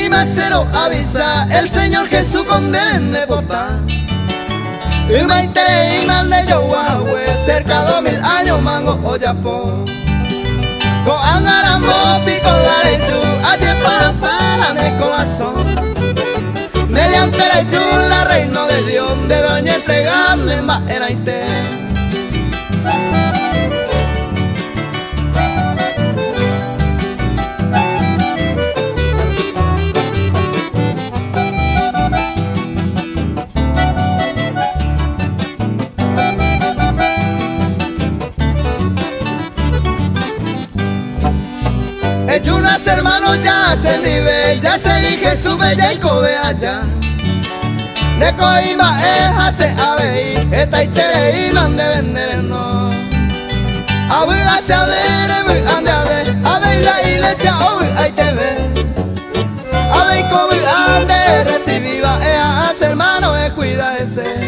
y me cero avisa el Señor Jesús condene pota. Y me y mande yo guahue cerca 2000 años mango oyapo. Con angaramo pico la lechu, ayer para en el corazón. Mediante la lechu la reino de Dios, de doña entregarle más era inter. Hechunas hermanos ya se nivel, ya se vi Jesús bella y cobe allá. De coima es hace abei, esta itere y mande vender no. Abuela se abere, muy ande abei la iglesia hoy hay te ve. Abei cobe ande recibiva, hace hermano cuida ese.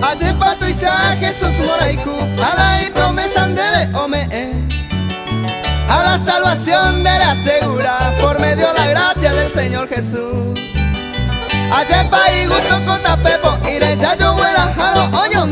Ayer pato y sea Jesús moraiku, a la promesa de ome, a la salvación de la segura, por medio de la gracia del Señor Jesús. Ayer pa y gusto con tapepo, iré ya yo huera jado oño